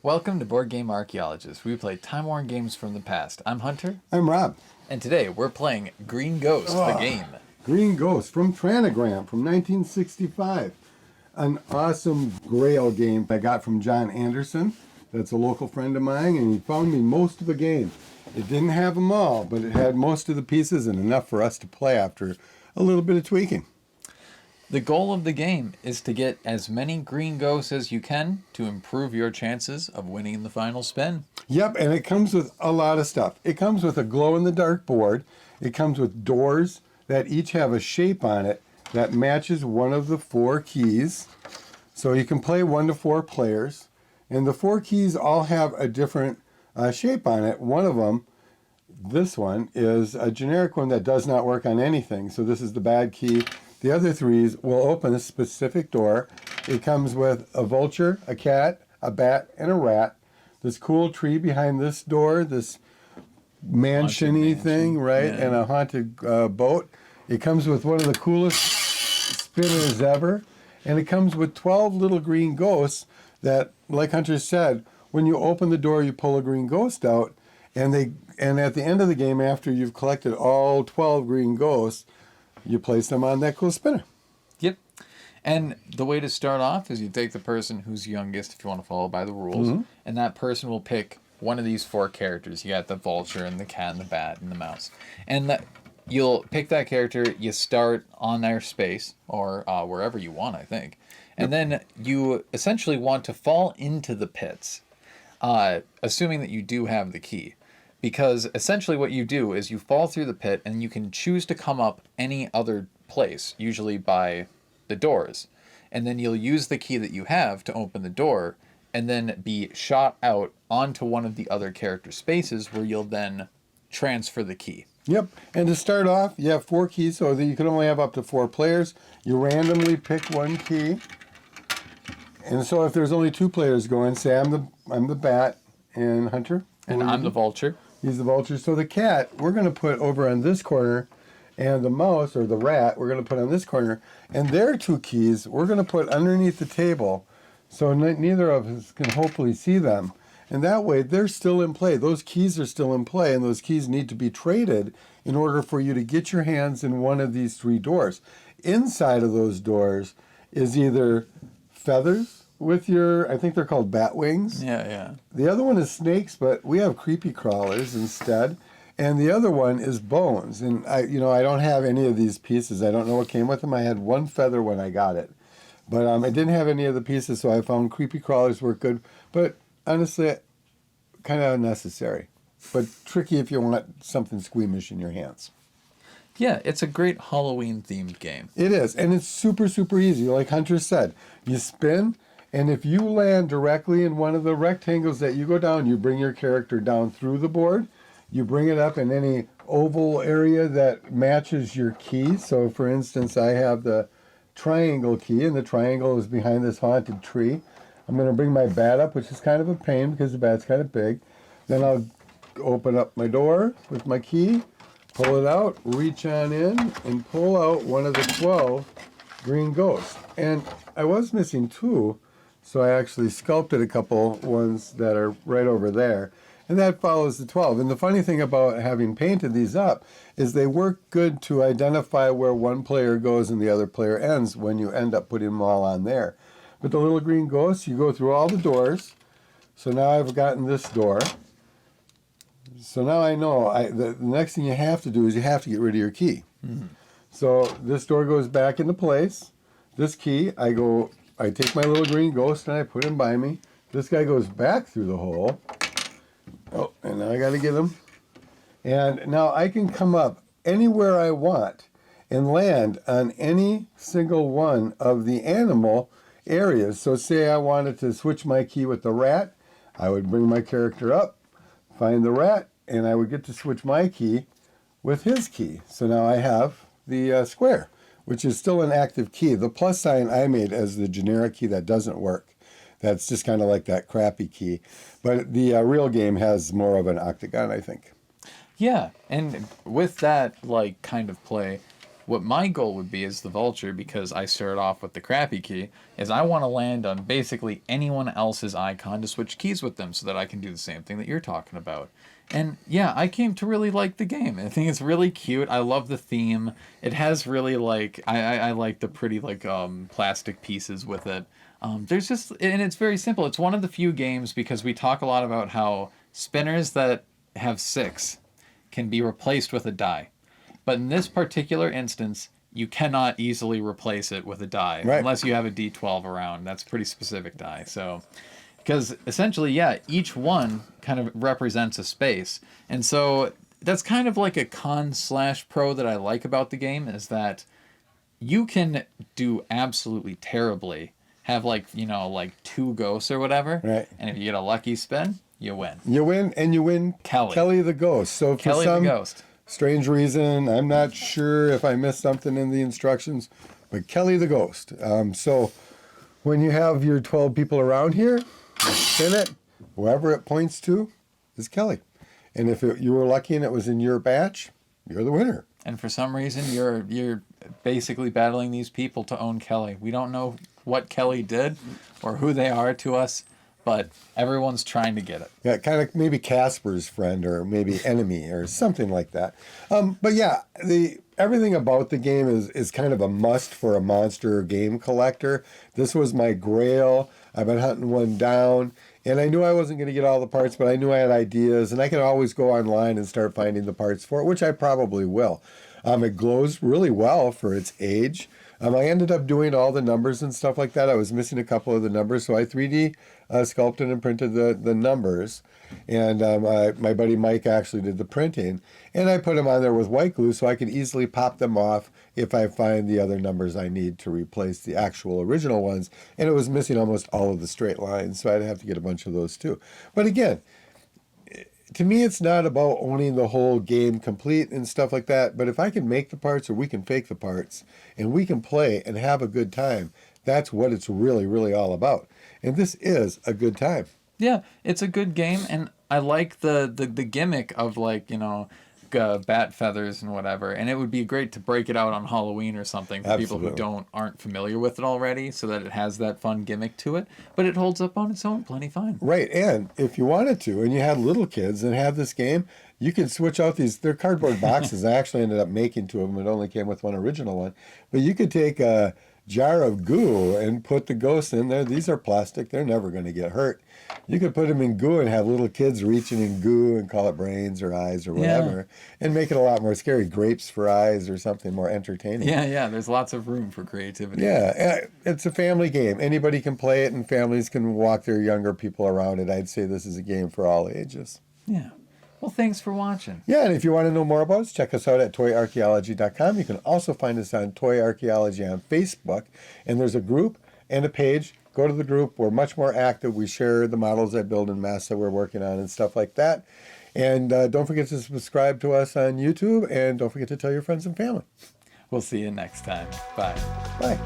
Welcome to Board Game Archaeologists. We play time-worn games from the past. I'm Hunter. I'm Rob. And today we're playing Green Ghost, the game. Green Ghost from Transogram from 1965. An awesome Grail game I got from John Anderson. That's a local friend of mine, and he found me most of the game. It didn't have them all, but it had most of the pieces and enough for us to play after a little bit of tweaking. The goal of the game is to get as many green ghosts as you can to improve your chances of winning the final spin. Yep, and it comes with a lot of stuff. It comes with a glow-in-the-dark board. It comes with doors that each have a shape on it that matches one of the 4 keys. So you can play 1 to 4 players. And the 4 keys all have a different shape on it. One of them, this one, is a generic one that does not work on anything. So this is the bad key. The other 3s will open a specific door. It comes with a vulture, a cat, a bat, and a rat. This cool tree behind this door, this mansion-y thing, right? Yeah. And a haunted boat. It comes with one of the coolest spinners ever. And it comes with 12 little green ghosts that, like Hunter said, when you open the door, you pull a green ghost out. And at the end of the game, after you've collected all 12 green ghosts, you place them on that cool spinner. Yep. And the way to start off is you take the person who's youngest, if you want to follow by the rules, and that person will pick one of these 4 characters. You got the vulture and the cat and the bat and the mouse. And you'll pick that character, you start on their space, or wherever you want, I think. And then you essentially want to fall into the pits, assuming that you do have the key. Because essentially what you do is you fall through the pit and you can choose to come up any other place, usually by the doors. And then you'll use the key that you have to open the door and then be shot out onto one of the other character spaces where you'll then transfer the key. Yep. And to start off, you have 4 keys, so that you can only have up to 4 players. You randomly pick 1 key. And so if there's only 2 players going, say I'm the bat and Hunter. And I'm the vulture. He's the vulture. So the cat, we're going to put over on this corner, and the mouse, or the rat, we're going to put on this corner. And their 2 keys, we're going to put underneath the table, so neither of us can hopefully see them. And that way, they're still in play. Those keys are still in play, and those keys need to be traded in order for you to get your hands in one of these 3 doors. Inside of those doors is either feathers, with your, I think they're called bat wings. Yeah. The other one is snakes, but we have creepy crawlers instead. And the other one is bones. And I don't have any of these pieces. I don't know what came with them. I had 1 feather when I got it. But I didn't have any of the pieces, so I found creepy crawlers were good. But honestly, kind of unnecessary. But tricky if you want something squeamish in your hands. Yeah, it's a great Halloween-themed game. It is. And it's super, super easy. Like Hunter said, you spin. And if you land directly in one of the rectangles that you go down, you bring your character down through the board. You bring it up in any oval area that matches your key. So, for instance, I have the triangle key, and the triangle is behind this haunted tree. I'm going to bring my bat up, which is kind of a pain because the bat's kind of big. Then I'll open up my door with my key, pull it out, reach on in, and pull out one of the 12 green ghosts. And I was missing 2. So I actually sculpted a couple ones that are right over there. And that follows the 12. And the funny thing about having painted these up is they work good to identify where one player goes and the other player ends when you end up putting them all on there. But the little green ghosts, you go through all the doors. So now I've gotten this door. So now I know the next thing you have to do is you have to get rid of your key. Mm-hmm. So this door goes back into place. This key, I take my little green ghost and I put him by me. This guy goes back through the hole. Oh, and now I got to get him. And now I can come up anywhere I want and land on any single one of the animal areas. So say I wanted to switch my key with the rat, I would bring my character up, find the rat, and I would get to switch my key with his key. So now I have the square, which is still an active key. The plus sign I made as the generic key that doesn't work. That's just kind of like that crappy key. But the real game has more of an octagon, I think. Yeah, and with that kind of play, what my goal would be as the vulture, because I started off with the crappy key, is I want to land on basically anyone else's icon to switch keys with them so that I can do the same thing that you're talking about. And yeah, I came to really like the game. I think it's really cute. I love the theme. It has really like I like the pretty like plastic pieces with it. There's just, and it's very simple. It's one of the few games, because we talk a lot about how spinners that have 6 can be replaced with a die. But in this particular instance, you cannot easily replace it with a die, right, unless you have a D12 around. That's a pretty specific die. So, because essentially, yeah, each one kind of represents a space. And so that's kind of like a con/pro that I like about the game, is that you can do absolutely terribly, have like, you know, like 2 ghosts or whatever. right. And if you get a lucky spin, you win. You win, and you win Kelly the ghost. So for Kelly the some ghost. strange reason, I'm not sure if I missed something in the instructions, but Kelly the ghost. So when you have your 12 people around here, you spin it, whoever it points to is Kelly. And if you were lucky and it was in your batch, you're the winner. And for some reason, you're basically battling these people to own Kelly. We don't know what Kelly did or who they are to us, but everyone's trying to get it. Yeah, kind of maybe Casper's friend or maybe enemy or something like that. But yeah, everything about the game is kind of a must for a monster game collector. This was my grail. I've been hunting one down, and I knew I wasn't going to get all the parts, but I knew I had ideas, and I can always go online and start finding the parts for it, which I probably will. It glows really well for its age. I ended up doing all the numbers and stuff like that. I was missing a couple of the numbers, so I 3D sculpted and printed the numbers. And my buddy Mike actually did the printing. And I put them on there with white glue so I could easily pop them off if I find the other numbers I need to replace the actual original ones. And it was missing almost all of the straight lines, so I'd have to get a bunch of those too. But again, to me, it's not about owning the whole game complete and stuff like that. But if I can make the parts, or we can fake the parts, and we can play and have a good time, that's what it's really, really all about. And this is a good time. Yeah, it's a good game, and I like the gimmick of, like, you know, bat feathers and whatever. And it would be great to break it out on Halloween or something for people who aren't familiar with it already, so that it has that fun gimmick to it. But it holds up on its own plenty fine. Right, and if you wanted to, and you had little kids and had this game, you could switch out they're cardboard boxes. I actually ended up making 2 of them. It only came with one original one. But you could take a jar of goo and put the ghosts in there. These are plastic. They're never going to get hurt. You could put them in goo and have little kids reaching in goo and call it brains or eyes or whatever, and make it a lot more scary. Grapes for eyes or something more entertaining. Yeah, there's lots of room for creativity. Yeah, it's a family game. Anybody can play it, and families can walk their younger people around it. I'd say this is a game for all ages. Yeah. Well, thanks for watching. Yeah, and if you want to know more about us, check us out at toyarchaeology.com. You can also find us on Toy Archaeology on Facebook, and there's a group and a page. Go to the group. We're much more active. We share the models I build in mass that we're working on and stuff like that. And don't forget to subscribe to us on YouTube, and don't forget to tell your friends and family. We'll see you next time. Bye. Bye.